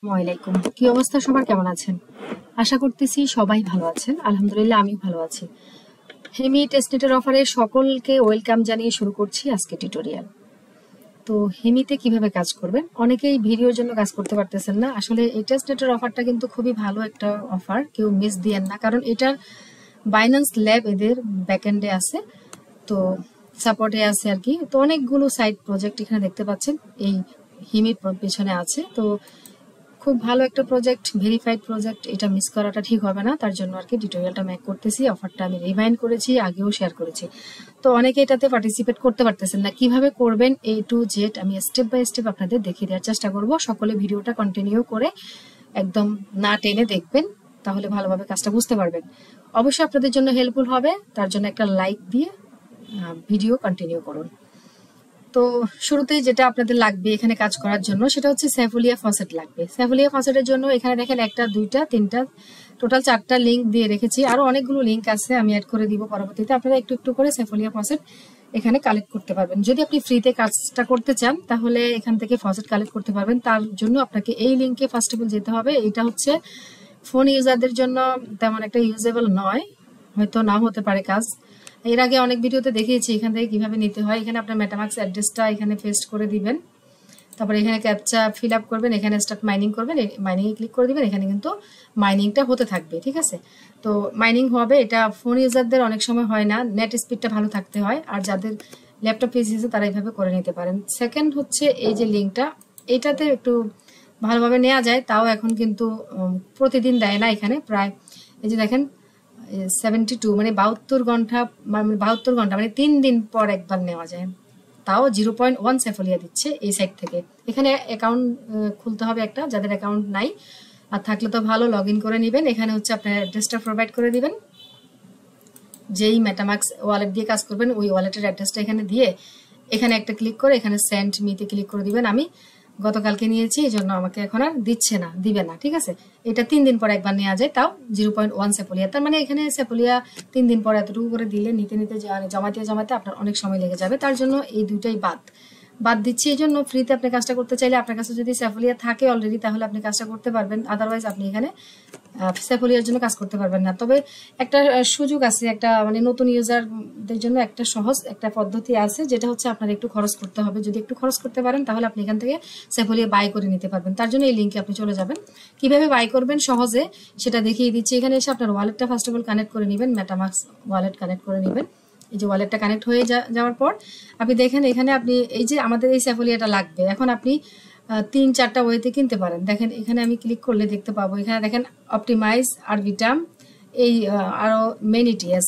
ওয়ালাইকুম, কি অবস্থা সবার, কেমন আছেন? আশা করতেছি সবাই ভালো আছেন। আলহামদুলিল্লাহ আমি ভালো আছি। হেমি টেস্টনেটের অফারে সকলকে ওয়েলকাম জানিয়ে শুরু করছি আজকে টিউটোরিয়াল। তো হেমিতে কিভাবে কাজ করবেন, অনেকেই ভিডিওর জন্য কাজ করতে পারতেছেন না। আসলে এই টেস্টনেটের অফারটা কিন্তু খুবই ভালো একটা অফার, কেউ মিস দিয়েন না, কারণ এটার বাইন্যান্স ল্যাব এদের ব্যাকএন্ডে আছে, তো সাপোর্টে আছে আর কি। তো অনেকগুলো সাইড প্রজেক্ট এখানে দেখতে পাচ্ছেন এই হিমির পেছনে আছে। তো খুব ভালো একটা প্রজেক্ট, ভেরিফাইড প্রজেক্ট, এটা মিস করাটা ঠিক হবে না, তার জন্য আর কি টিউটোরিয়ালটা মেক করতেছি। অফারটা আমি রিমাইন্ড করেছি, আগেও শেয়ার করেছি। তো অনেকে এটাতে পার্টিসিপেট করতে পারতেছেন না, কিভাবে করবেন A to Z আমি স্টেপ বাই স্টেপ আপনাদের দেখিয়ে দেওয়ার চেষ্টা করব। সকলে ভিডিওটা কন্টিনিউ করে একদম না টেনে দেখবেন, তাহলে ভালোভাবে কাজটা বুঝতে পারবেন। অবশ্যই আপনাদের জন্য হেল্পফুল হবে, তার জন্য একটা লাইক দিয়ে ভিডিও কন্টিনিউ করুন। তো শুরুতেই যেটা আপনাদের লাগবে এখানে কাজ করার জন্য, সেটা হচ্ছে স্যাফোলিয়া ফসেট লাগবে। স্যাফোলিয়া ফসেটের জন্য এখানে দেখেন একটা, দুইটা, তিনটা, টোটাল 4টা লিঙ্ক দিয়ে রেখেছি। আরো অনেকগুলো লিঙ্ক আছে, আমি অ্যাড করে দিব পরবর্তীতে। আপনারা একটু একটু করে স্যাফোলিয়া ফসেট এখানে কালেক্ট করতে পারবেন। যদি আপনি ফ্রিতে কাজটা করতে চান তাহলে এখান থেকে ফসেট কালেক্ট করতে পারবেন। তার জন্য আপনাকে এই লিঙ্কে ফার্স্ট অফ অল যেতে হবে। এটা হচ্ছে ফোন ইউজারদের জন্য তেমন একটা ইউজেবল নয়, হয়তো নাও হতে পারে কাজ। এর আগে অনেক ভিডিওতে দেখিয়েছি এখান থেকে কিভাবে নিতে হয়। এখানে আপনার মেটামাক্স অ্যাড্রেসটা এখানে পেস্ট করে দিবেন, তারপরে এখানে ক্যাপচা ফিল আপ করবেন, এখানে স্টার্ট মাইনিং করবেন, মাইনিংয়ে ক্লিক করে দিবেন। এখানে কিন্তু মাইনিংটা হতে থাকবে, ঠিক আছে? তো মাইনিং হবে, এটা ফোন ইউজারদের অনেক সময় হয় না, নেট স্পিডটা ভালো থাকতে হয়, আর যাদের ল্যাপটপ পিসি আছে তারা এইভাবে করে নিতে পারেন। সেকেন্ড হচ্ছে এই যে লিঙ্কটা, এটাতে একটু ভালোভাবে নেওয়া যায়, তাও এখন কিন্তু প্রতিদিন দেয় না। এখানে প্রায় এই যে দেখেন 72 মানে 72 ঘন্টা, মানে 72 ঘন্টা মানে 3 দিন পর একবার নেওয়া যায়, তাও 0.1 সেফোলিয়া দিচ্ছে এই সাইট থেকে। এখানে অ্যাকাউন্ট খুলতে হবে একটা, যাদের অ্যাকাউন্ট নাই, আর থাকলে তো ভালো, লগ ইন করে নেবেন। এখানে হচ্ছে আপনার অ্যাড্রেসটা প্রোভাইড করে দিবেন, যেই মেটামাক্স ওয়ালেট দিয়ে কাজ করবেন ওই ওয়ালেটের অ্যাড্রেসটা এখানে দিয়ে এখানে একটা ক্লিক করে এখানে সেন্ড মিতে ক্লিক করে দিবেন। আমি গতকালকে নিয়েছি, এই জন্য আমাকে এখন আর দিচ্ছে না, দিবে না, ঠিক আছে? এটা 3 দিন পর একবার নেওয়া যায়, তাও 0.1 সেপোলিয়া। তার মানে এখানে সেপোলিয়া 3 দিন পর এতটুকু করে দিলে নিতে নিতে জমাতে জমাতে আপনার অনেক সময় লেগে যাবে। তার জন্য এই দুইটাই বাদ দিচ্ছি। এই জন্য ফ্রিতে আপনি কাজটা করতে চাইলে, আপনার কাছে যদি সেফোলিয়া থাকে অলরেডি, তাহলে আপনি কাজটা করতে পারবেন। আদারওয়াইজ আপনি এখানে সেফোলিয়ার জন্য কাজ করতে পারবেন না। তবে একটা সুযোগ আছে, একটা মানে নতুন ইউজারদের জন্য একটা সহজ একটা পদ্ধতি আছে, যেটা হচ্ছে আপনার একটু খরচ করতে হবে। যদি একটু খরচ করতে পারেন তাহলে আপনি এখান থেকে সেফোলিয়া বাই করে নিতে পারবেন। তার জন্য এই লিঙ্কে আপনি চলে যাবেন। কিভাবে বাই করবেন সহজে সেটা দেখিয়ে দিচ্ছি। এখানে এসে আপনার ওয়ালেটটা ফার্স্ট অফ অল কানেক্ট করে নেবেন, মেটামাক্স ওয়ালেট কানেক্ট করে নেবেন। এই যে ওয়ালেটটা কানেক্ট হয়ে যাওয়ার পর আপনি দেখেন এখানে আপনি এই যে আমাদের এই সেফোলিয়াটা লাগবে। এখন আপনি 3-4টা ওয়েতে কিনতে পারেন। দেখেন এখানে আমি ক্লিক করলে দেখতে পাবো, এখানে দেখেন অপটিমাইজ, আরবিটাম, এই আরো মেনিটিএস,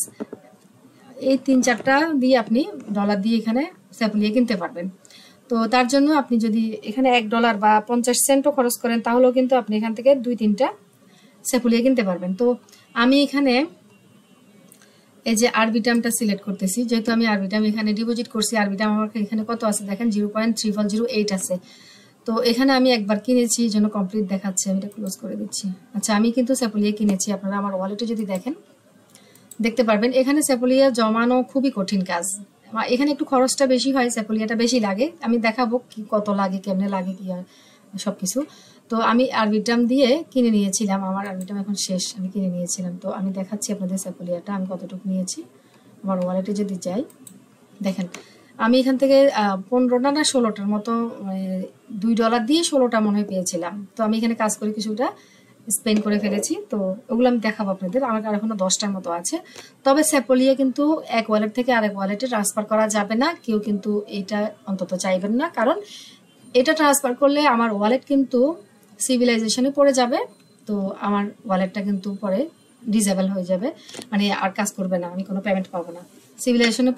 এই 3-4টা দিয়ে আপনি ডলার দিয়ে এখানে সেফোলিয়া কিনতে পারবেন। তো তার জন্য আপনি যদি এখানে $1 বা 50 সেন্টও খরচ করেন, তাহলেও কিন্তু আপনি এখান থেকে 2-3টা সেফোলিয়া কিনতে পারবেন। তো আমি এখানে এই যে আরবিটামটা সিলেক্ট করতেছি, যেহেতু আমি আরবিটাম এখানে ডিপোজিট করছি। আরবিটাম আমার এখানে কত আছে দেখেন, 0.3108 আছে। তো এখানে আমি একবার কিনেছি, এই জন্য কমপ্লিট দেখাচ্ছে, আমি এটা ক্লোজ করে দিচ্ছি। আচ্ছা, আমি কিন্তু সেপোলিয়া কিনেছি। আপনারা আমার ওয়ালেটে যদি দেখেন দেখতে পারবেন, এখানে সেপোলিয়া জমানো খুবই কঠিন কাজ। এখানে একটু খরচটা বেশি হয়, সেপোলিয়াটা বেশি লাগে। আমি দেখাবো কি কত লাগে, কেমনে লাগে, কি হয় সবকিছু। তো আমি আরবিটাম দিয়ে কিনে নিয়েছিলাম, আমার আরবিটাম এখন শেষ, আমি কিনে নিয়েছিলাম। তো আমি দেখাচ্ছি আপনাদের সেপোলিয়াটা আমি কতটুকু নিয়েছি। আমার ওয়ালেটে যদি যাই দেখেন, আমি এখান থেকে 15টা না 16টার মতো, $2 দিয়ে 16টা মনে হয় পেয়েছিলাম। তো আমি এখানে কাজ করে কিছুটা স্পেন্ড করে ফেলেছি। তো ওগুলো আমি দেখাবো আপনাদের। আমার এখনো 10টার মতো আছে। তবে সেপোলিয়া কিন্তু এক ওয়ালেট থেকে আরেক ওয়ালেটে ট্রান্সফার করা যাবে না, কেউ কিন্তু এটা অন্তত চাইবেন না, কারণ এটা ট্রান্সফার করলে আমার ওয়ালেট কিন্তু সিভিলাইজেশনে পড়ে যাবে। তো আমার ওয়ালেটটা কিন্তু পরে ডিসেবল হয়ে যাবে, মানে আর কাজ করবে না, আমি কোনো পেমেন্ট পাবো না। সিভিলাইজেশনে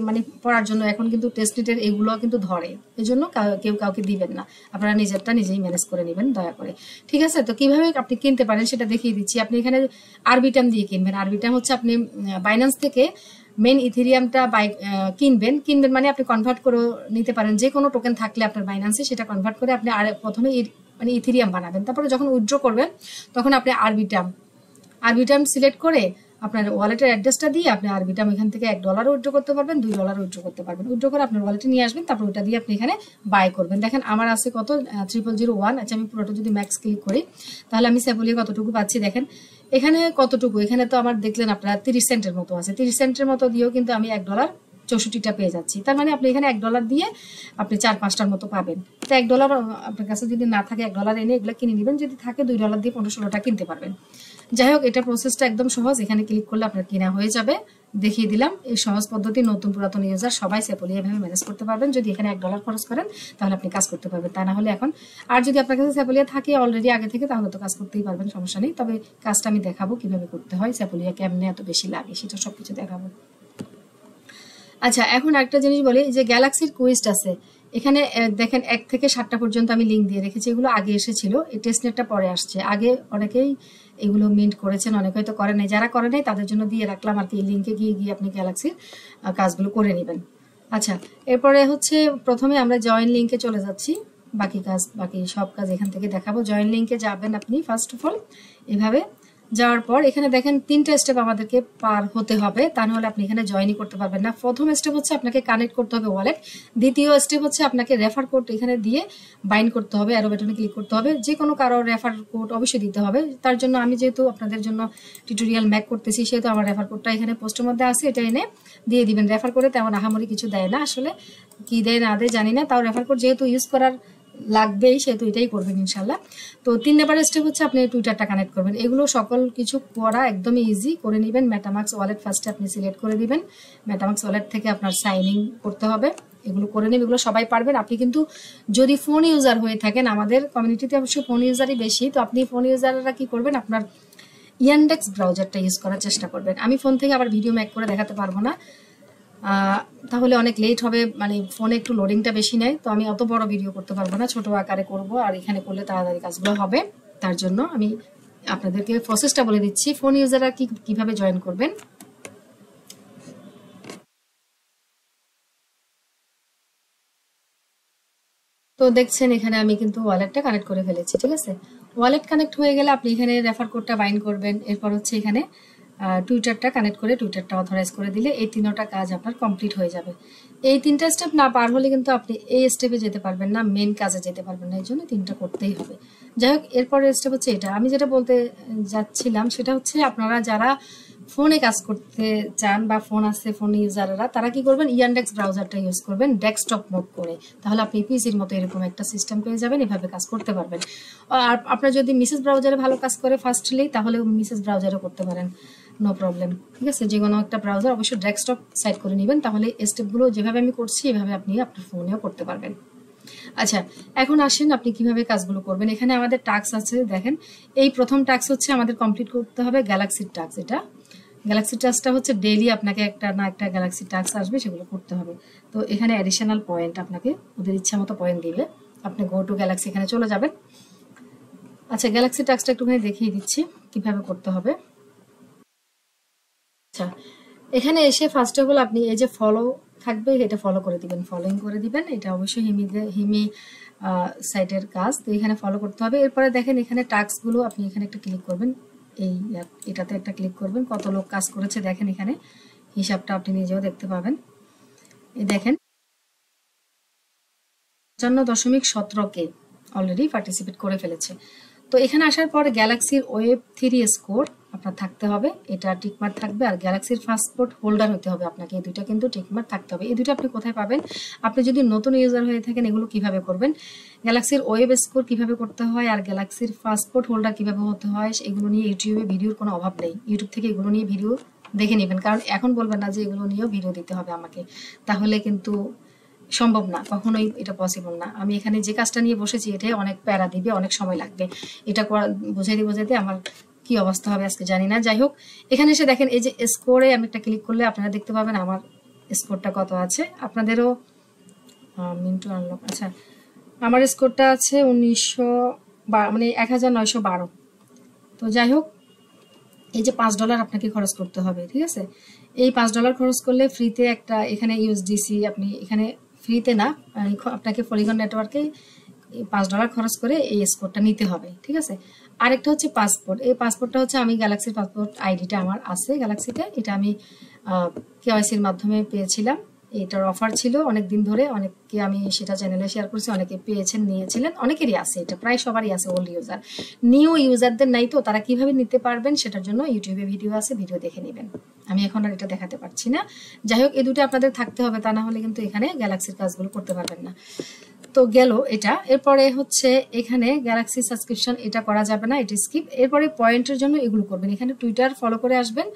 মানে পড়ার জন্য এখন কিন্তু টেস্টনেটের এগুলো কিন্তু ধরে, এই জন্য কেউ কাউকে দিবেন না, আপনারা নিজেরটা নিজেই ম্যানেজ করে নেবেন দয়া করে, ঠিক আছে? তো কিভাবে আপনি কিনতে পারেন সেটা দেখিয়ে দিচ্ছি। আপনি এখানে আরবিটাম দিয়ে কিনবেন। আরবিটাম হচ্ছে আপনি বাইন্যান্স থেকে মেন ইথেরিয়ামটা কিনবেন মানে আপনি কনভার্ট করে নিতে পারেন। যে কোনো টোকেন থাকলে আপনার বাইন্যান্সে, সেটা কনভার্ট করে আপনি প্রথমে মানে ইথেরিয়াম বানাবেন। তারপরে যখন উইথড্র করবেন তখন আপনি আরবিটাম সিলেক্ট করে আপনার ওয়ালেটের অ্যাড্রেসটা দিয়ে আপনি আরবিটাম এখান থেকে $1 উইথড্র করতে পারবেন, $2 উইথড্র করতে পারবেন। উইথড্র করে আপনার ওয়ালেটে নিয়ে আসবেন, তারপর ওটা দিয়ে আপনি এখানে বাই করবেন। দেখেন আমার আছে কত 0001। আচ্ছা আমি পুরোটা যদি ম্যাক্স ক্লিক করি তাহলে আমি সেপোলিয়া কতটুকু পাচ্ছি দেখেন এখানে কতটুকু, এখানে তো আমার দেখলেন আপনারা 30 সেন্টের মতো আছে। 30 সেন্টের মতো দিয়েও কিন্তু আমি $1.64 পেয়ে যাচ্ছি। তার মানে আপনি এখানে $1 দিয়ে আপনি 4-5টার মতো পাবেন। তো $1 আপনার কাছে যদি না থাকে $1 এনে এগুলো কিনে নেবেন, যদি থাকে $2 দিয়ে 15-16টা কিনতে পারবেন। যাই হোক, এটা প্রসেসটা একদম সহজ। এখানে ক্লিক করলে আপনার কেনা হয়ে যাবে। দেখিয়ে দিলাম এই সহজ পদ্ধতি, নতুন পুরাতন ইউজার সবাই সেপোলিয়া এভাবে ম্যানেজ করতে পারবেন। যদি এখানে $1 খরচ করেন তাহলে আপনি কাজ করতে পারবেন, তা না হলে এখন। আর যদি আপনার কাছে সেপোলিয়া থাকে অলরেডি আগে থেকে তাহলে তো কাজ করতেই পারবেন, সমস্যা নেই। তবে কাজটা আমি দেখাবো কিভাবে করতে হয়, সেপোলিয়া কেমনে এত বেশি লাগে সেটা সবকিছু দেখাবো। আচ্ছা এখন একটা জিনিস বলি, যে গ্যালাক্সির কুইস্ট আছে এখানে দেখেন 1 থেকে 7টা পর্যন্ত আমি লিঙ্ক দিয়ে রেখেছি। এগুলো আগে এসেছিল, এই টেস্টনেটটা পরে আসছে। আগে অনেকেই এগুলো মিন্ট করেছেন, অনেকে হয়তো করে নাই। যারা করে নাই তাদের জন্য দিয়ে রাখলাম আর কি, এই লিঙ্কে গিয়ে আপনি গ্যালাক্সির কাজগুলো করে নেবেন। আচ্ছা এরপরে হচ্ছে প্রথমে আমরা জয়েন লিঙ্কে চলে যাচ্ছি। বাকি সব কাজ এখান থেকে দেখাবো। জয়েন লিঙ্কে যাবেন আপনি ফার্স্ট অফ অল। এভাবে যাওয়ার পর এখানে দেখেন 3টা স্টেপ আমাদেরকে পার হতে হবে, তা নাহলে আপনি এখানে জয়েনই করতে পারবেন না। প্রথম স্টেপ হচ্ছে আপনাকে কানেক্ট করতে হবে ওয়ালেট। দ্বিতীয় স্টেপ হচ্ছে আপনাকে রেফার কোড এখানে দিয়ে বাইন্ড করতে হবে, অ্যারো বাটনে ক্লিক করতে হবে। যে কোনো কারো রেফার কোড অবশ্যই দিতে হবে। তার জন্য আমি যেহেতু আপনাদের জন্য টিউটোরিয়াল মেক করতেছি, সেহেতু আমার রেফার কোডটা এখানে পোস্টের মধ্যে আছে, এটা এনে দিয়ে দিবেন। রেফার করে তেমন আহামরি কিছু দেয় না, আসলে কি দেয় না দেয় জানি না, তাও রেফার কোড যেহেতু ইউজ করার লাগবেই সেহেতু এটাই করবেন ইনশাল্লাহ। তো 3 নাম্বার স্টেপ হচ্ছে আপনি টুইটারটা কানেক্ট করবেন। এগুলো সকল কিছু করা একদমই ইজি, করে নেবেন। মেটামাক্স ওয়ালেট ফার্স্টে আপনি সিলেক্ট করে দিবেন। মেটামাক্স ওয়ালেট থেকে আপনার সাইন ইন করতে হবে, এগুলো করে নেবেন। এগুলো সবাই পারবেন। আপনি কিন্তু যদি ফোন ইউজার হয়ে থাকেন, আমাদের কমিউনিটিতে অবশ্যই ফোন ইউজারই বেশি, তো আপনি ফোন ইউজাররা কি করবেন, আপনার ইয়ানডেক্স ব্রাউজারটা ইউজ করার চেষ্টা করবেন। আমি ফোন থেকে আবার ভিডিও মেক করে দেখাতে পারবো না, তাহলে অনেক লেট হবে, মানে ফোনে একটু লোডিংটা বেশি নেয়, তো আমি অত বড় ভিডিও করতে পারবো না, ছোট আকারে করব। আর এখানে করলে তাড়াতাড়ি কাজগুলো হবে, তার জন্য আমি আপনাদেরকে প্রসেসটা বলে দিচ্ছি ফোন ইউজাররা কিভাবে জয়েন করবেন। তো দেখছেন এখানে আমি কিন্তু ওয়ালেটটা কানেক্ট করে ফেলেছি, ঠিক আছে। ওয়ালেট কানেক্ট হয়ে গেলে আপনি এখানে রেফার কোডটা বাইন্ড করবেন। এরপর হচ্ছে এখানে টুইটারটা কানেক্ট করে টুইটারটা অথরাইজ করে দিলে এই 3টা কাজ আপনার কমপ্লিট হয়ে যাবে। এই 3টা স্টেপ না পার হলে কিন্তু আপনি এই স্টেপে যেতে পারবেন না, মেন কাজে যেতে পারবেন না, এই জন্য 3টা করতেই হবে। যাই হোক, এরপরের স্টেপ হচ্ছে এটা। আমি যেটা বলতে যাচ্ছিলাম সেটা হচ্ছে আপনারা যারা ফোনে কাজ করতে চান বা ফোন আছে ফোন ইউজাররা, তারা কি করবেন, ইয়ানডেক্স ব্রাউজারটা ইউজ করবেন ডেস্কটপ মোড করে, তাহলে আপনি পিসির মতো এরকম একটা সিস্টেম পেয়ে যাবেন, এভাবে কাজ করতে পারবেন। আর আপনার যদি মিসেস ব্রাউজারে ভালো কাজ করে ফার্স্টলি, তাহলে মিসেস ব্রাউজারও করতে পারেন, নো প্রবলেম, ঠিক আছে। যে কোনো একটা ব্রাউজার অবশ্যই ডেস্কটপ সাইড করে নেবেন, তাহলে স্টেপগুলো যেভাবে আমি করছি এভাবে আপনি আপনার ফোনেও করতে পারবেন। আচ্ছা এখন আসেন আপনি কিভাবে কাজগুলো করবেন। এখানে আমাদের টাস্ক আছে, দেখেন এই প্রথম টাস্ক হচ্ছে আমাদের কমপ্লিট করতে হবে গ্যালাক্সির টাস্ক। এটা গ্যালাক্সি টাস্কটা হচ্ছে ডেইলি আপনাকে একটা না একটা গ্যালাক্সি টাস্ক আসবে, সেগুলো করতে হবে। তো এখানে অ্যাডিশনাল পয়েন্ট আপনাকে ওদের ইচ্ছা মতো পয়েন্ট দিবে, আপনি গো টু গ্যালাক্সি এখানে চলে যাবেন। আচ্ছা গ্যালাক্সি টাস্কটা একটুখানি দেখিয়ে দিচ্ছি কিভাবে করতে হবে। আচ্ছা এখানে এসে ফার্স্ট অফ অল আপনি এই যে ফলো থাকবে এটা ফলো করে দিবেন, ফলোইং করে দিবেন। এটা অবশ্যই হিমি সাইটের কাজ, তো এখানে ফলো করতে হবে। এরপরে দেখেন এখানে টাস্কগুলো আপনি এখানে একটা ক্লিক করবেন, এটাতে একটা ক্লিক করবেন, কত লোক কাজ করেছে দেখেন এখানে হিসাবটা আপনি নিজেও দেখতে পাবেন। এই দেখেন 55.17 অলরেডি পার্টিসিপেট করে ফেলেছে। তো এখানে আসার পর গ্যালাক্সির ওয়েব 3 স্কোর আপনার থাকতে হবে, এটা টিকমার্ক থাকবে। আর গ্যালাক্সির পাসপোর্ট হোল্ডার হতে হবে আপনাকে, এই দুইটা কিন্তু টিকমার্ক থাকতে হবে। এই দুটো আপনি কোথায় পাবেন, আপনি যদি নতুন ইউজার হয়ে থাকেন এগুলো কিভাবে করবেন, গ্যালাক্সির ওয়েব স্কোর কিভাবে করতে হয় আর গ্যালাক্সির পাসপোর্ট হোল্ডার কিভাবে হতে হয়, এগুলো নিয়ে ইউটিউবে ভিডিওর কোনো অভাব নেই। ইউটিউব থেকে এগুলো নিয়ে ভিডিও দেখে নেবেন, কারণ এখন বলবেন না যে এগুলো নিয়েও ভিডিও দিতে হবে আমাকে, তাহলে কিন্তু সম্ভব না, কখনোই এটা পসিবল না। আমি এখানে যে কাজটা নিয়ে বসেছি এটাই অনেক প্যারা দিবে, অনেক সময় লাগবে, এটা বোঝাইতে আমার কি অবস্থা হবে আজকে জানি না। যাই হোক এখানে এসে দেখেন এই যে স্কোরে আমি একটা ক্লিক করলে আপনারা দেখতে পাবেন আমার স্কোরটা কত আছে। আপনাদেরও মিন্টু আনলক, আচ্ছা আমার স্কোরটা আছে 1912। তো যাই হোক এই যে $5 আপনাকে খরচ করতে হবে, ঠিক আছে। এই $5 খরচ করলে ফ্রিতে একটা এখানে ইউএসডিসি আপনি এখানে ফ্রিতে না, আপনাকে পলিগন নেটওয়ার্কে $5 খরচ করে এই স্কোরটা নিতে হবে, ঠিক আছে। আরেকটা হচ্ছে পাসপোর্ট। এই পাসপোর্টটা হচ্ছে আমি গ্যালাক্সির পাসপোর্ট আইডিটা আমার আছে গ্যালাক্সিতে, এটা আমি কেওয়াইসির মাধ্যমে পেয়েছিলাম। এটার অফার ছিল অনেক দিন ধরে, অনেককে আমি সেটা চ্যানেলে শেয়ার করছি, অনেকে পেয়েছেন, নিয়েছিলেন, অনেকেরই আছে, এটা প্রায় সবারই আছে ওল্ড ইউজার। নিউ ইউজারদের নাই তো তারা কিভাবে নিতে পারবেন সেটার জন্য ইউটিউবে ভিডিও আছে, ভিডিও দেখে নেবেন। আমি এখন আর এটা দেখাতে পারছি না। যাই হোক, এই দুটো আপনাদের থাকতে হবে, তা না হলে কিন্তু এখানে গ্যালাক্সির কাজগুলো করতে পারবেন না। তো গেল এটা। এরপরে হচ্ছে এখানে গ্যালাক্সি সাবস্ক্রিপশন এটা করা যাবে না, এটা স্কিপ। এরপরে পয়েন্টের জন্য এগুলো করবেন, এখানে টুইটার ফলো করে আসবেন,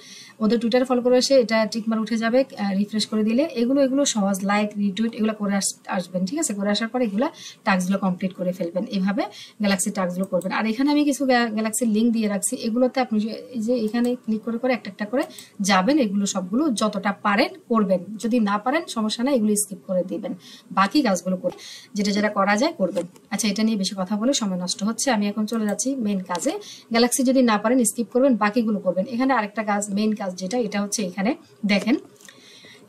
ওদের টুইটার ফলো করে এসে এটা টিকমার উঠে যাবে, রিফ্রেশ করে দিলে এগুলো সহজ, লাইক রিটুইট এগুলো করে আসবেন, ঠিক আছে। করে আসার পরে এগুলো টাস্কগুলো কমপ্লিট করে ফেলবেন, এভাবে গ্যালাক্সি টাস্কগুলো করবেন। আর এখানে আমি কিছু গ্যালাক্সির লিঙ্ক দিয়ে রাখছি, এগুলোতে আপনি এই যে এখানে ক্লিক করে করে একটা একটা করে যাবেন, এগুলো সবগুলো যতটা পারেন করবেন, যদি না পারেন সমস্যা না, এগুলো স্কিপ করে দিবেন, বাকি কাজগুলো করবেন, যেটা করা যায় করবেন। আচ্ছা, এটা নিয়ে বেশি কথা বলে সময় নষ্ট হচ্ছে, আমি এখন চলে যাচ্ছি মেইন কাজে। গ্যালাক্সি যদি না পারেন স্কিপ করবেন, বাকিগুলো করবেন। এখানে আরেকটা কাজ, মেইন কাজ যেটা, এটা হচ্ছে এখানে দেখেন,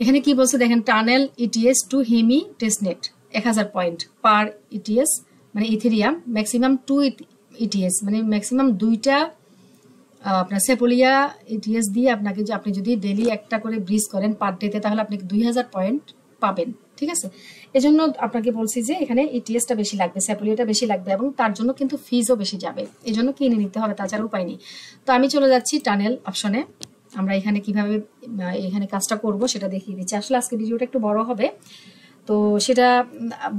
এখানে কি বলছে দেখেন, tunnel ETS two হিমি testnet 1000 point পার ইটিএস, মানে ইথেরিয়াম, ম্যাক্সিমাম 2 ইটিএস, মানে ম্যাক্সিমাম 2টা আপনার সেপোলিয়া ইটিএস দিয়ে আপনাকে, যে আপনি যদি ডেলি একটা করে ব্রিজ করেন পার ডেতে, তাহলে আপনি 2000 পয়েন্ট পাবেন, ঠিক আছে। এজন্য আপনাকে বলছি যে এখানে ইটিএসটা বেশি লাগবে, সেপোলিয়াটা বেশি লাগবে, এবং তার জন্য কিন্তু ফিজও বেশি যাবে, এজন্য কিনে নিতে হবে, তাছাড়া উপায় নেই। তো আমি চলে যাচ্ছি টানেল অপশনে। আমরা এখানে কিভাবে এখানে কাজটা করব সেটা দেখিয়ে দিচ্ছি। আসলে আজকে ভিডিওটা একটু বড় হবে, তো সেটা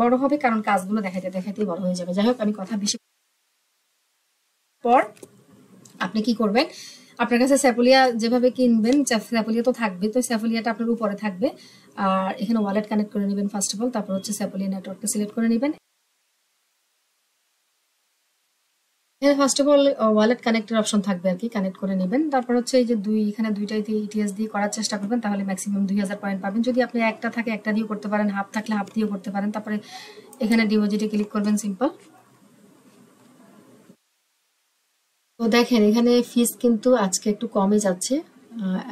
বড় হবে কারণ কাজগুলো দেখাইতে দেখাইতে বড় হয়ে যাবে। যাই হোক, আমি কথা বেশি পর আপনি কি করবেন, আপনার কাছে স্যাপোলিয়া যেভাবে কিনবেন, স্যাপোলিয়া তো থাকবে, তো স্যাপোলিয়াটা আপনার উপরে থাকবে। আর এখানে ওয়ালেট কানেক্ট করে নেবেন ফার্স্ট অফ অল, তারপর হচ্ছে স্যাপোলিয়া নেটওয়ার্কটা সিলেক্ট করে নেবেন। এখানে ফার্স্ট অফ অল ওয়ালেট কানেক্টের অপশন থাকবে আর কি, কানেক্ট করে নেবেন। তারপর হচ্ছে এই যে এখানে দুইটাই ইটিএস দিয়ে করার চেষ্টা করবেন, তাহলে ম্যাক্সিমাম 2000 পয়েন্ট পাবেন। যদি আপনি একটা থাকে একটা দিয়েও করতে পারেন, হাফ থাকলে হাফ দিয়েও করতে পারেন। তারপরে এখানে ডিপোজিটে ক্লিক করবেন, সিম্পল। তো দেখেন এখানে ফিজ কিন্তু আজকে একটু কমে যাচ্ছে,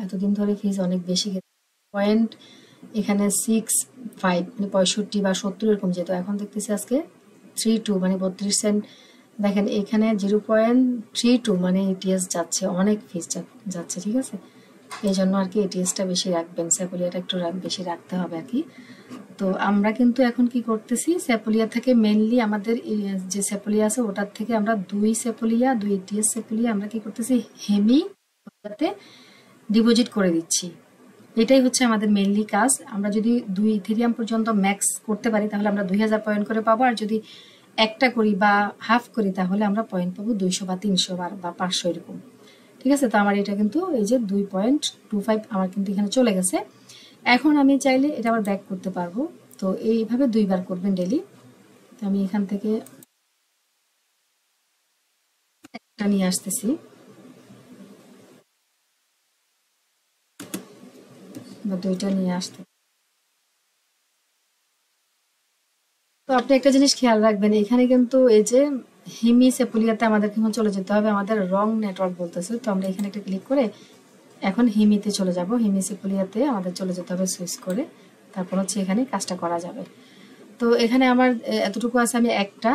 এতদিন ধরে ফিজ অনেক বেশি পয়েন্ট, এখানে 65 মানে 65 বা 70 এরকম যেত, এখন দেখতেছি আজকে 32 মানে 32 সেন্ট। দেখেন এখানে 0.32 মানে ইটিএস যাচ্ছে, অনেক ফিজ যাচ্ছে, ঠিক আছে। এই জন্য আর কি এটিএসটা বেশি রাখবেন, স্যাপোলিয়াটা একটু বেশি রাখতে হবে আর কি। তো আমরা কিন্তু এখন কি করতেছি, স্যাপোলিয়া থেকে মেইনলি আমাদের যে স্যাপোলিয়া আছে ওটার থেকে আমরা 2 ইটিএস স্যাপোলিয়া আমরা কি করতেছি, হেমিতে ডিপোজিট করে দিচ্ছি। এটাই হচ্ছে আমাদের মেইনলি কাজ। আমরা যদি 2 ইথেরিয়াম পর্যন্ত ম্যাক্স করতে পারি তাহলে আমরা 2000 পয়েন্ট করে পাবো, আর যদি একটা করি বা হাফ করি তাহলে আমরা পয়েন্ট পাবো 200 বা 300 বা 500 এরকম, ঠিক আছে। তো আমার এটা কিন্তু এই যে 2.25 আমার কিন্তু এখানে চলে গেছে। এখন আমি চাইলে এটা আবার ব্যাক করতে পারবো, তো এইভাবে 2 বার করবেন ডেলি। তো আমি এখান থেকে একটা নিয়ে আসতেছি, বা 2টা নিয়ে আসতে। তো আপনি একটা জিনিস খেয়াল রাখবেন, এখানে কিন্তু এই যে হিমি সেপুলিয়াতে আমাদেরকে এখন চলে যেতে হবে, আমাদের রং নেটওয়ার্ক বলতেছে। তো আমরা এখানে একটা ক্লিক করে এখন হিমিতে চলে যাব, হিমি সেপুলিয়াতে আমাদের চলে যেতে হবে সুইচ করে, তারপর হচ্ছে এখানে কাজটা করা যাবে। তো এখানে আমার এতটুকু আছে, আমি একটা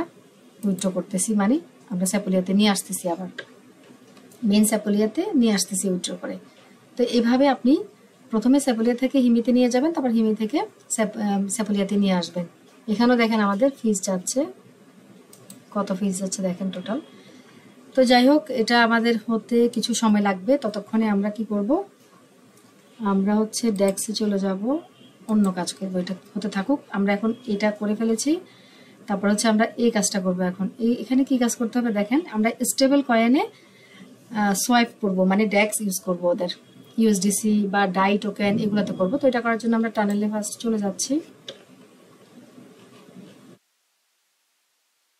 উইথড্র করতেছি, মানে আমরা সেপুলিয়াতে নিয়ে আসতেছি, আবার মেন সেপুলিয়াতে নিয়ে আসতেছি উইথড্র করে। তো এইভাবে আপনি প্রথমে সেপুলিয়া থেকে হিমিতে নিয়ে যাবেন, তারপর হিমি থেকে সেপুলিয়াতে নিয়ে আসবেন। এখানেও দেখেন আমাদের ফিজ যাচ্ছে, কত ফিজ যাচ্ছে দেখেন টোটাল। তো যাই হোক, এটা আমাদের হতে কিছু সময় লাগবে, ততক্ষণে আমরা কি করব, আমরা হচ্ছে ডেস্কে চলে যাব, অন্য কাজ করব, এটা হতে থাকুক। আমরা এখন এটা করে ফেলেছি, তারপর হচ্ছে আমরা এই কাজটা করব। এখন এখানে কি কাজ করতে হবে দেখেন, আমরা স্টেবল কয়েনে সোয়াইপ করব, মানে ডেক্স ইউজ করব, ওদের ইউএসডিসি বা ডাই টোকেন এগুলোতে করব। তো এটা করার জন্য আমরা টানেলে ফার্স্ট চলে যাচ্ছি,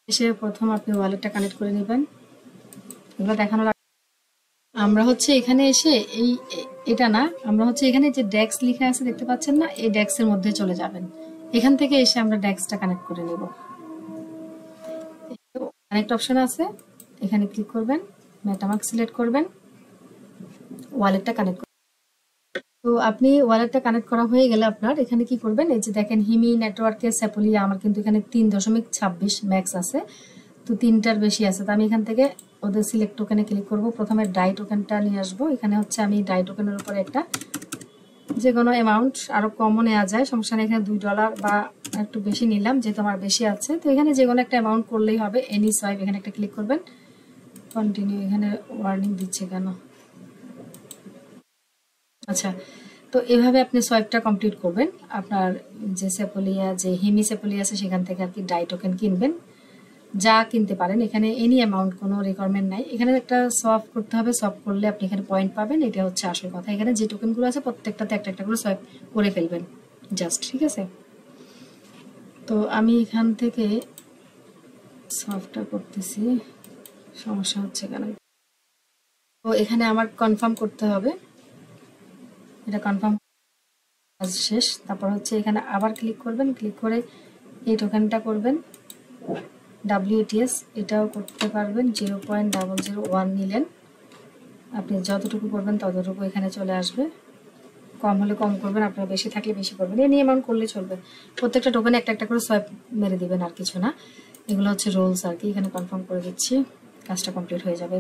এসে প্রথম আপনি ওয়ালেটটা কানেক্ট করে নেবেন, এগুলো দেখানো লাগবে। আমরা হচ্ছে এখানে এসে এটা না, আমরা হচ্ছে এখানে যে ডেক্স লেখা আছে দেখতে পাচ্ছেন না, এই ডেক্সের মধ্যে চলে যাবেন। এখান থেকে এসে আমরা ডেক্সটা কানেক্ট করে নেব। কানেক্ট অপশন আছে, এখানে ক্লিক করবেন, মেটামাস্ক সিলেক্ট করবেন, ওয়ালেটটা কানেক্ট। তো আপনি ওয়ালেটটা কানেক্ট করা হয়ে গেলে আপনার এখানে কি করবেন, এই যে দেখেন হিমি নেটওয়ার্কের সেপুলিয়া আমার কিন্তু এখানে 3.26 ম্যাক্স আছে, তো 3টার বেশি আছে। তো আমি এখান থেকে ওদের সিলেক্ট টোকেনে ক্লিক করব, প্রথমে ডাই টোকেনটা নিয়ে আসবো। এখানে হচ্ছে আমি ডাই টোকেনের উপরে একটা যে কোনো অ্যামাউন্ট, আরো কমও নেওয়া যায়, সমস্যা নেই। এখানে $2 বা একটু বেশি নিলাম যেহেতু আমার বেশি আছে। তো এখানে যে কোনো একটা অ্যামাউন্ট করলেই হবে। এনি সোয়াইপ এখানে একটা ক্লিক করবেন, কন্টিনিউ। এখানে ওয়ার্নিং দিচ্ছে কেন? আচ্ছা, তো এভাবে আপনি সোয়াইপটা কমপ্লিট করবেন। আপনার যে সেপোলিয়া, যে হেমি সেপোলিয়া আছে সেখান থেকে আর কি ডাই টোকেন কিনবেন, যা কিনতে পারেন। এখানে এনি অ্যামাউন্ট, কোনো রিকোয়ারমেন্ট নাই। এখানে একটা সোয়াপ করতে হবে, সোয়াপ করলে আপনি এখানে পয়েন্ট পাবেন। এটা হচ্ছে আসল কথা। এখানে যে টোকেনগুলো আছে প্রত্যেকটাতে একটা একটা করে সোয়াইপ করে ফেলবেন জাস্ট, ঠিক আছে? তো আমি এখান থেকে সোয়াপটা করতেছি, সমস্যা হচ্ছে কেন? তো এখানে আমার কনফার্ম করতে হবে, এটা কনফার্ম কাজ শেষ। তারপর হচ্ছে এখানে আবার ক্লিক করবেন, ক্লিক করে এই টোকেনটা করবেন WTS, এটাও করতে পারবেন। 0.001 নিলেন, আপনি যতটুকু করবেন ততটুকু এখানে চলে আসবে। কম হলে কম করবেন, আপনার বেশি থাকলে বেশি করবেন। এই নিয়ে অ্যামাউন্ট করলে চলবে। প্রত্যেকটা টোকেনে একটা একটা করে সোয়াইপ মেরে দিবেন, আর কিছু না। এগুলো হচ্ছে রুলস আর কি। এখানে কনফার্ম করে দিচ্ছি, কাজটা কমপ্লিট হয়ে যাবে।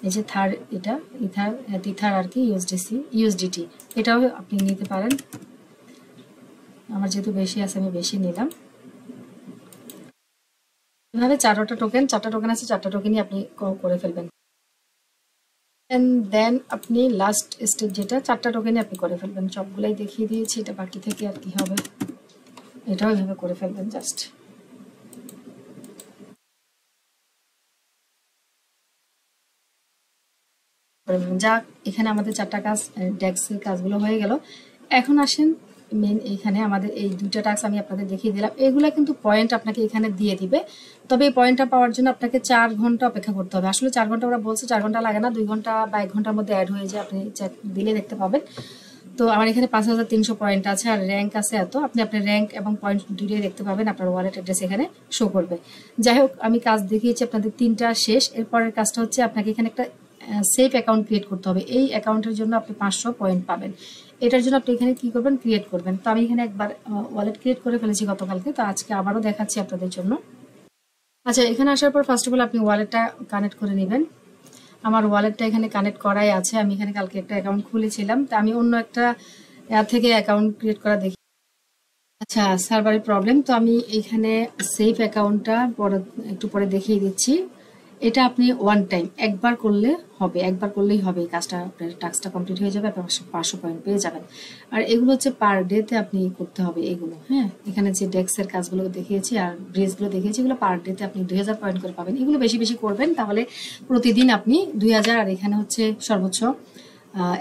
এই যে থার, এটা ইথার আর কি, USDT, এটাও আপনি নিতে পারেন। আমার যেহেতু বেশি আছে আমি বেশি নিলাম। এভাবে চারটা টোকেন আছে, চারটা টোকেনই আপনি করে ফেলবেন। এন্ড দেন আপনি লাস্ট স্টেপ যেটা, চারটা টোকেনই আপনি করে ফেলবেন। সবগুলাই দেখিয়ে দিয়েছি, এটা বাকি থেকে আর কি হবে, এটাও এভাবে করে ফেলবেন জাস্ট। যাক, এখানে আমাদের চারটা কাজ, ডেস্কের কাজগুলো হয়ে গেল। এখন আসেন মেন, এইখানে আমাদের এই দুইটা টাস্ক আমি আপনাদের দেখিয়ে দিলাম। এগুলা কিন্তু পয়েন্ট আপনাকে এখানে দিয়ে দিবে। তবে এই পয়েন্টটা পাওয়ার জন্য আপনাকে 4 ঘন্টা অপেক্ষা করতে হবে। আসলে 4 ঘন্টা ওরা বলছে, 4 ঘন্টা লাগে না, 2 ঘন্টা বা 1 ঘন্টার মধ্যে অ্যাড হয়ে যায়, আপনি চেক দিলে দেখতে পাবেন। তো আমার এখানে 5300 পয়েন্ট আছে, আর র্যাঙ্ক আছে এত। আপনি আপনার র্যাঙ্ক এবং পয়েন্ট দুটোই দেখতে পাবেন, আপনার ওয়ালেট অ্যাড্রেস এখানে শো করবে। যাই হোক, আমি কাজ দেখিয়েছি আপনাদের, 3টা শেষ। এরপরের কাজটা হচ্ছে আপনাকে এখানে একটা সেফ অ্যাকাউন্ট ক্রিয়েট করতে হবে। এই অ্যাকাউন্টের জন্য আপনি 500 পয়েন্ট পাবেন। এটার জন্য আপনি এখানে কি করবেন, ক্রিয়েট করবেন। তো আমি এখানে একবার ওয়ালেট ক্রিয়েট করে ফেলেছি গতকালকে, তো আজকে আবারও দেখাচ্ছি আপনাদের জন্য। আচ্ছা, এখানে আসার পর ফার্স্ট অফ অল আপনি ওয়ালেটটা কানেক্ট করে নেবেন। আমার ওয়ালেটটা এখানে কানেক্ট করাই আছে। আমি এখানে কালকে একটা অ্যাকাউন্ট খুলেছিলাম, তো আমি অন্য একটা থেকে অ্যাকাউন্ট ক্রিয়েট করা দেখি। আচ্ছা, সার্ভারের প্রবলেম। তো আমি এখানে সেফ অ্যাকাউন্টটা একটু পরে দেখিয়ে দিচ্ছি। এটা আপনি ওয়ান টাইম একবার করলে হবে, একবার করলেই হবে এই কাজটা, আপনার টাস্কটা কমপ্লিট হয়ে যাবে, আপনার 500 পয়েন্ট পেয়ে যাবেন। আর এগুলো হচ্ছে পার ডেতে আপনি করতে হবে এগুলো। হ্যাঁ, এখানে যে ডেস্কের কাজগুলো দেখিয়েছি আর ব্রিজগুলো দেখিয়েছি, এগুলো পার ডেতে আপনি 2000 পয়েন্ট করে পাবেন। এগুলো বেশি বেশি করবেন, তাহলে প্রতিদিন আপনি 2000, আর এখানে হচ্ছে সর্বোচ্চ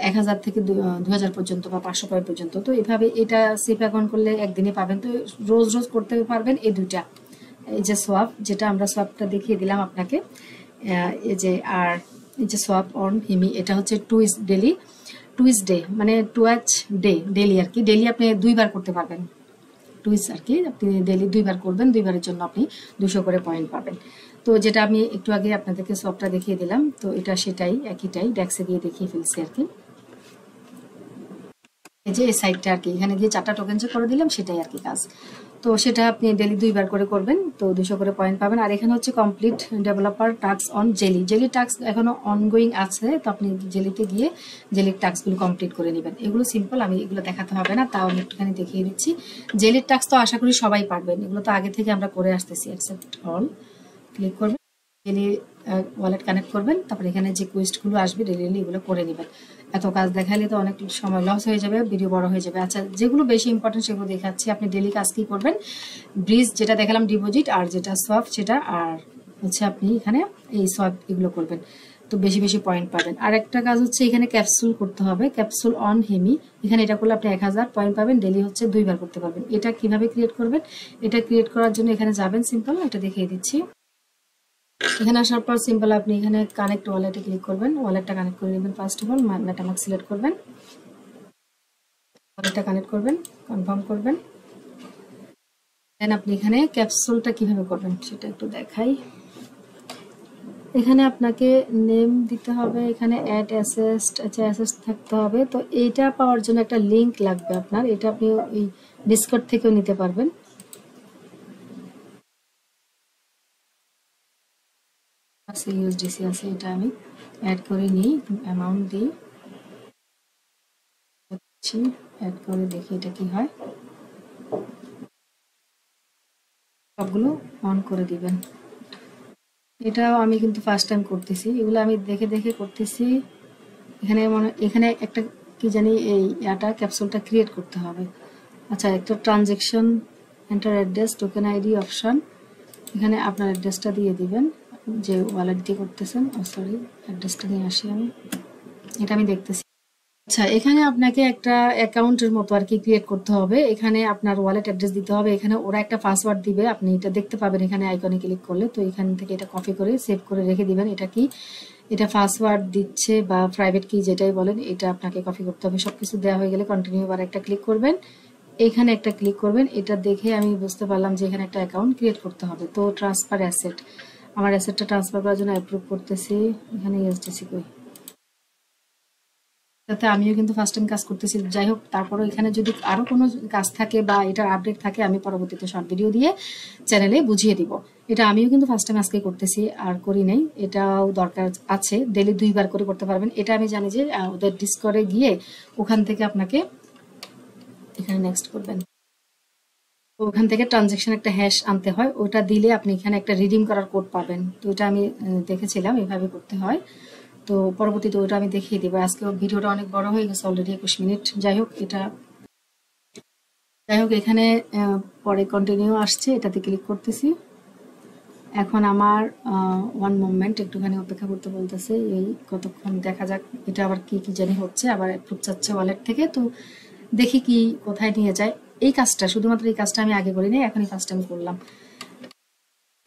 1000 থেকে 2000 পর্যন্ত বা 500 পয়েন্ট পর্যন্ত। তো এভাবে এটা সেফ অ্যাকাউন্ট করলে একদিনে পাবেন। তো রোজ রোজ করতে পারবেন এই দুইটা। এই যে সোয়াপ, যেটা আমরা সোয়াপটা দেখিয়ে দিলাম আপনাকে, এই যে, আর এই যে সোয়াপ অন হিমি, এটা হচ্ছে টুইস ডে, মানে টুয়াচ ডে, ডেলি আর কি। ডেলি আপনি 2বার করতে পারবেন টুইস আর কি। আপনি ডেলি 2বার করবেন, 2বারের জন্য আপনি 200 করে পয়েন্ট পাবেন। তো যেটা আমি একটু আগে আপনাদেরকে সোয়াপটা দেখিয়ে দিলাম, তো এটা সেটাই, একইটাই ডেক্সে দিয়ে দেখিয়ে ফেলছি আর কি। এই যে এই সাইডটা আর কি, এখানে গিয়ে 4টা টোকেন যে করে দিলাম সেটাই আর কি কাজ। তো সেটা আপনি ডেলি 2বার করে করবেন, তো 200 করে পয়েন্ট পাবেন। আর এখানে হচ্ছে complete developer task on jelly task এখনো অনগোয়িং আছে। তো আপনি জেলিতে গিয়ে জেলির টাস্কগুলো কমপ্লিট করে নেবেন। এগুলো সিম্পল, আমি এগুলো দেখাতে হবে না, তাও আমি একটুখানি দেখিয়ে দিচ্ছি। জেলির টাস্ক তো আশা করি সবাই পারবেন, এগুলো তো আগে থেকে আমরা করে আসতেছি। অ্যাকসেপ্ট অল ক্লিক করবেন, ডেলি ওয়ালেট কানেক্ট করবেন, তারপরে এখানে যে কোয়েস্টগুলো আসবে ডেলি এগুলো করে নেবেন। এত কাজ দেখাইলে তো অনেক সময় লস হয়ে যাবে, ভিডিও বড় হয়ে যাবে। আচ্ছা, যেগুলো বেশি ইম্পর্টেন্ট সেগুলো দেখাচ্ছি। আপনি ডেলি কাজ কি করবেন, ব্রিজ যেটা দেখালাম ডিপোজিট, আর যেটা সোয়াপ সেটা, আর হচ্ছে আপনি এখানে এই সোয়াপ এগুলো করবেন, তো বেশি বেশি পয়েন্ট পাবেন। আর একটা কাজ হচ্ছে এখানে ক্যাপসুল করতে হবে, ক্যাপসুল অন হেমি। এখানে এটা করলে আপনি 1000 পয়েন্ট পাবেন, ডেলি হচ্ছে 2বার করতে পারবেন। এটা কিভাবে ক্রিয়েট করবেন, এটা ক্রিয়েট করার জন্য এখানে যাবেন, সিম্পল, এটা দেখিয়ে দিচ্ছি। এখানে আসার পর সিম্পল আপনি এখানে কানেক্ট ওয়ালেটে ক্লিক করবেন, ওয়ালেটটা কানেক্ট করে নেবেন। First of all MetaMask select করবেন, ওয়ালেটটা কানেক্ট করবেন, কনফার্ম করবেন। দেন আপনি এখানে ক্যাপসুলটা কিভাবে করবেন সেটা একটু দেখাই। এখানে আপনাকে নেম দিতে হবে, এখানে অ্যাড অ্যাসেস্ট থাকতে হবে। তো এইটা পাওয়ার জন্য একটা লিংক লাগবে আপনার, এটা আপনি ওই ডিসকর্ড থেকেও নিতে পারবেন। ইউএসডিসি আছে, এটা আমি অ্যাড করে নিই, অ্যামাউন্ট দিই, অ্যাড করে দেখি এটা কি হয়। সবগুলো অন করে দিবেন। এটাও আমি কিন্তু ফার্স্ট টাইম করতেছি, এগুলো আমি দেখে দেখে করতেছি। এখানে একটা কি জানি এই ক্যাপসুলটা ক্রিয়েট করতে হবে। আচ্ছা, একটা transaction, enter address, token ID option, এখানে আপনার অ্যাড্রেসটা দিয়ে দিবেন যে ওয়ালেট দিয়ে করতেছেন। সরি, অ্যাড্রেসটা নিয়ে আসি আমি, এটা আমি দেখতেছি। আচ্ছা, এখানে আপনাকে একটা অ্যাকাউন্টের মতো আর কি ক্রিয়েট করতে হবে। এখানে আপনার ওয়ালেট অ্যাড্রেস দিতে হবে, এখানে ওরা একটা পাসওয়ার্ড দিবে, আপনি এটা দেখতে পাবেন এখানে আইকনে ক্লিক করলে। তো এখান থেকে এটা কপি করে সেভ করে রেখে দিবেন। এটা কি, এটা পাসওয়ার্ড দিচ্ছে বা প্রাইভেট কি যেটাই বলেন, এটা আপনাকে কপি করতে হবে। সবকিছু দেওয়া হয়ে গেলে কন্টিনিউ বার একটা ক্লিক করবেন, এখানে একটা ক্লিক করবেন। এটা দেখে আমি বুঝতে পারলাম যে এখানে একটা অ্যাকাউন্ট ক্রিয়েট করতে হবে। তো ট্রান্সফার অ্যাসেট, আমার অ্যাসেটটা ট্রান্সফার করার জন্য অ্যাপ্রুভ করতেছি। এখানে ইউএসডিসি কই, তাতে আমিও কিন্তু ফার্স্ট টাইম কাজ করতেছি। যাই হোক, তারপরও এখানে যদি আরো কোনো কাজ থাকে বা এটার আপডেট থাকে, আমি পরবর্তীতে শর্ট ভিডিও দিয়ে চ্যানেলে বুঝিয়ে দিব। এটা আমিও কিন্তু ফার্স্ট টাইম আজকে করতেছি, আর করি নাই। এটাও দরকার আছে, ডেলি 2 বার করে করতে পারবেন। এটা আমি জানি যে ওদের ডিসকর্ডে গিয়ে ওখান থেকে আপনাকে এখানে নেক্সট করবেন, ওখান থেকে ট্রানজেকশন একটা হ্যাশ আনতে হয়, ওটা দিলে আপনি এখানে একটা রিডিম করার কোড পাবেন। তো এটা আমি দেখেছিলাম এভাবে করতে হয়। তো পরবর্তীতে ওটা আমি দেখিয়ে দিব। আজকে ভিডিওটা অনেক বড় হয়ে গেছে, অলরেডি 21 মিনিট। যাই হোক, এখানে পরে কন্টিনিউ আসছে, এটাতে ক্লিক করতেছি। এখন আমার ওয়ান মোমেন্ট, একটুখানি অপেক্ষা করতে বলতেছে, এই কতক্ষণ দেখা যাক। এটা আবার কি কি জানি হচ্ছে, আবার অ্যাপ্রুভ চাচ্ছে ওয়ালেট থেকে। তো দেখি কি কোথায় নিয়ে যায়। এই কাজটা, শুধুমাত্র এই কাজটা আমি আগে করি নাই, এখনই ফার্স্ট টাইম করলাম,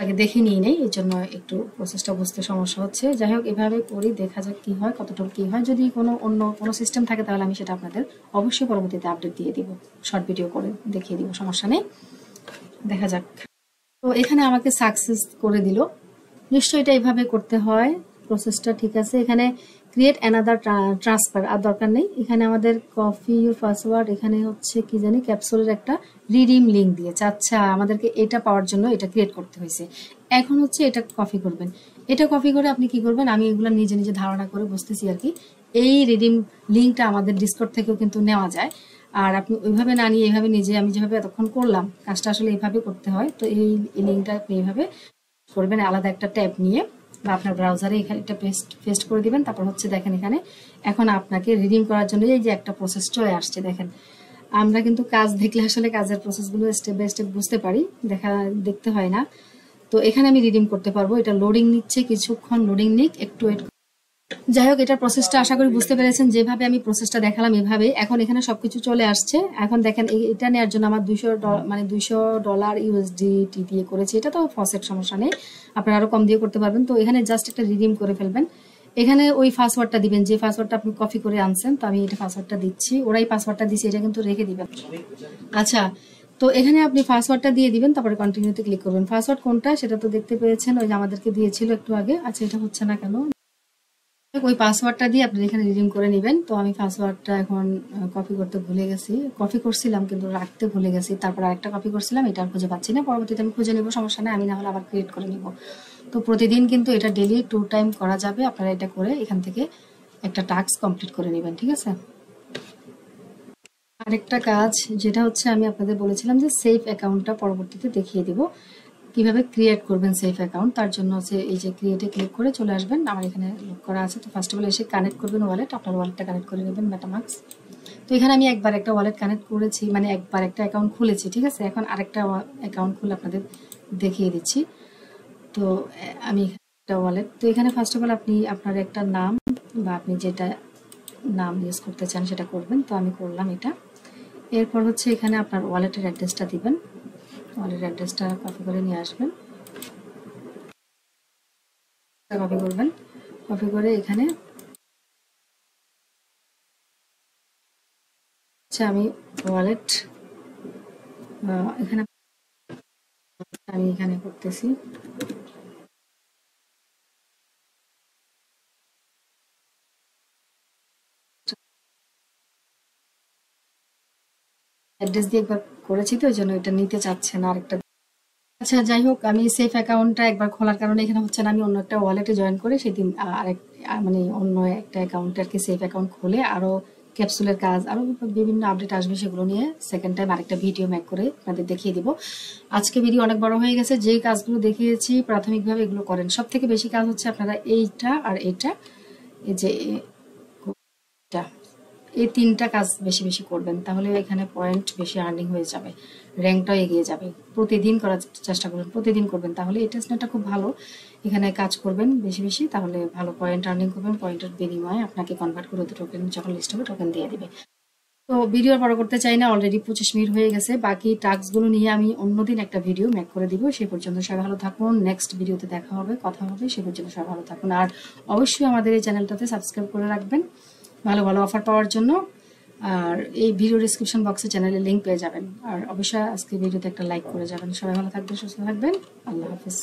আগে দেখে নিয়ে নেই, এই জন্য একটু প্রসেসটা বুঝতে সমস্যা হচ্ছে। যাই হোক, এভাবে করি, দেখা যাক কি হয়, কতটুকু কি হয়। যদি অন্য কোনো সিস্টেম থাকে তাহলে আমি সেটা আপনাদের অবশ্যই পরবর্তীতে আপডেট দিয়ে দিব, শর্ট ভিডিও করে দেখিয়ে দিব, সমস্যা নেই। দেখা যাক। তো এখানে আমাকে সাকসেস করে দিল। নিশ্চয়ই এটা এইভাবে করতে হয়, প্রসেসটা ঠিক আছে। এখানে ক্রিয়েট অ্যানাদার ট্রান্সফার আর দরকার নেই। এখানে আমাদের কপি ইউর পাসওয়ার্ড, এখানে হচ্ছে কি জানি ক্যাপসুলের একটা রিডিম লিঙ্ক দিয়েছে। আচ্ছা, আমাদেরকে এটা পাওয়ার জন্য এটা ক্রিয়েট করতে হয়েছে। এখন হচ্ছে এটা কপি করবেন। এটা কপি করে আপনি কি করবেন, আমি এগুলো নিজে নিজে ধারণা করে বসতেছি আর কি। এই রিডিম লিঙ্কটা আমাদের ডিসকর্ড থেকেও কিন্তু নেওয়া যায়। আর আপনি ওইভাবে না নিয়ে এইভাবে নিজে, আমি যেভাবে এতক্ষণ করলাম কাজটা আসলে এইভাবে করতে হয়। তো এই লিঙ্কটা আপনি এইভাবে করবেন, আলাদা একটা ট্যাব নিয়ে বা আপনার ব্রাউজারে এখানে একটা পেস্ট করে দিবেন। তারপর হচ্ছে দেখেন এখানে এখন আপনাকে রিডিম করার জন্য এই যে একটা প্রসেস চলে আসছে। দেখেন, আমরা কিন্তু কাজ দেখলে আসলে কাজের প্রসেসগুলো স্টেপ বাই স্টেপ বুঝতে পারি, দেখতে হয় না। তো এখানে আমি রিডিম করতে পারবো। এটা লোডিং নিচ্ছে, কিছুক্ষণ লোডিং নিক, একটু ওয়েট। যাই হোক, এটার প্রসেসটা আশা করি বুঝতে পেরেছেন। যেভাবে আমি প্রসেসটা দেখালাম এভাবে এখন এখানে সবকিছু চলে আসছে। এখন দেখেন, এটা নেওয়ার জন্য আমার $200 ইউএসডিটি দিয়ে করেছি। এটা তো ফসেট, সমস্যা নেই, আপনারা আরো কম দিয়ে করতে পারবেন। তো এখানে জাস্ট একটা রিডিম করে ফেলবেন। এখানে ওই পাসওয়ার্ডটা দিবেন যে পাসওয়ার্ডটা আপনি কপি করে আনছেন। তো আমি এটা পাসওয়ার্ডটা দিচ্ছি, ওরাই পাসওয়ার্ডটা দিচ্ছে, এটা কিন্তু রেখে দিবেন। আচ্ছা, তো এখানে আপনি পাসওয়ার্ডটা দিয়ে দিবেন, তারপরে কন্টিনিউতে ক্লিক করবেন। পাসওয়ার্ড কোনটা সেটা তো দেখতে পেয়েছেন, ওই যে আমাদেরকে দিয়েছিল একটু আগে। আচ্ছা, এটা হচ্ছে না কেন, ওই পাসওয়ার্ডটা দিয়ে আপনি এখানে রিডিম করে নেবেন। তো আমি পাসওয়ার্ডটা এখন কপি করতে ভুলে গেছি, কপি করছিলাম কিন্তু রাখতে ভুলে গেছি। তারপর আরেকটা কপি করছিলাম, এটা আর খুঁজে পাচ্ছি না। পরবর্তীতে আমি খুঁজে নিব, সমস্যা নেই, আমি না হলে আবার ক্রিয়েট করে নিব। তো প্রতিদিন কিন্তু এটা ডেলি 2 টাইম করা যাবে। আপনারা এটা করে এখান থেকে একটা টাস্ক কমপ্লিট করে নেবেন, ঠিক আছে। আরেকটা কাজ যেটা হচ্ছে, আমি আপনাদের বলেছিলাম যে সেফ অ্যাকাউন্টটা পরবর্তীতে দেখিয়ে দিব কিভাবে ক্রিয়েট করবেন সেফ অ্যাকাউন্ট। তার জন্য হচ্ছে এই যে ক্রিয়েটে ক্লিক করে চলে আসবেন, আমার এখানে লক করা আছে। তো ফার্স্ট অফ অল এসে কানেক্ট করবেন ওয়ালেট, আপনার ওয়ালেটটা কানেক্ট করে নেবেন মেটামাস্ক। তো এখানে আমি একবার একটা ওয়ালেট কানেক্ট করেছি, মানে একবার একটা অ্যাকাউন্ট খুলেছি, ঠিক আছে। এখন আরেকটা অ্যাকাউন্ট খুলে আপনাদের দেখিয়ে দিচ্ছি। তো আমি একটা ওয়ালেট, তো এখানে ফার্স্ট অফ অল আপনি আপনার একটা নাম বা আপনি যেটা নাম ইউজ করতে চান সেটা করবেন। তো আমি করলাম এটা। এরপর হচ্ছে এখানে আপনার ওয়ালেটের অ্যাড্রেসটা দিবেন, ওয়ালেটের অ্যাড্রেসটা কপি করে নিয়ে আসবেন, কপি করবেন, কপি করে এখানে আমি ওয়ালেট এখানে আমি এখানে করতেছি। অ্যাড্রেস দিয়ে একবার করেছি, তো ওই জন্য এটা নিতে চাচ্ছে না, আরেকটা আচ্ছা, যাই হোক, আমি সেফ অ্যাকাউন্টটা একবার খোলার কারণে এখানে হচ্ছে না, আমি অন্য একটা ওয়ালেটে জয়েন করে সেদিন আরেক মানে অন্য একটা অ্যাকাউন্টে আর কি সেফ অ্যাকাউন্ট খুলে আরো ক্যাপসুলের কাজ আরো বিভিন্ন আপডেট আসবে, সেগুলো নিয়ে সেকেন্ড টাইম আরেকটা ভিডিও মেক করে আপনাদের দেখিয়ে দিব। আজকে ভিডিও অনেক বড় হয়ে গেছে, যে কাজগুলো দেখিয়েছি প্রাথমিকভাবে এগুলো করেন। সব থেকে বেশি কাজ হচ্ছে আপনারা এইটা আর এইটা, এই যে এটা, এই তিনটা কাজ বেশি বেশি করবেন, তাহলে এখানে পয়েন্ট বেশি আর্নিং হয়ে যাবে, র্যাঙ্কটাও এগিয়ে যাবে। প্রতিদিন করার চেষ্টা করবেন, প্রতিদিন করবেন, তাহলে এই টেস্টনেটটা খুব ভালো। এখানে কাজ করবেন বেশি বেশি, তাহলে ভালো পয়েন্ট আর্নিং করবেন। পয়েন্টের বিনিময়ে আপনাকে কনভার্ট করে টোকেন যখন লিস্ট হবে টোকেন দিয়ে দিবে। তো ভিডিও বড় করতে চাই না, অলরেডি 25 মিনিট হয়ে গেছে। বাকি টাস্কগুলো নিয়ে আমি অন্যদিন একটা ভিডিও মেক করে দিব। সে পর্যন্ত সবাই ভালো থাকুন, নেক্সট ভিডিওতে দেখা হবে, কথা হবে। সে পর্যন্ত সবাই ভালো থাকুন, আর অবশ্যই আমাদের এই চ্যানেলটাতে সাবস্ক্রাইব করে রাখবেন ভালো ভালো অফার পাওয়ার জন্য। আর এই ভিডিও ডিসক্রিপশন বক্সে চ্যানেলের লিঙ্ক পেয়ে যাবেন। আর অবশ্যই আজকে ভিডিওতে একটা লাইক করে যাবেন। সবাই ভালো থাকবেন, সুস্থ থাকবেন। আল্লাহ হাফিজ।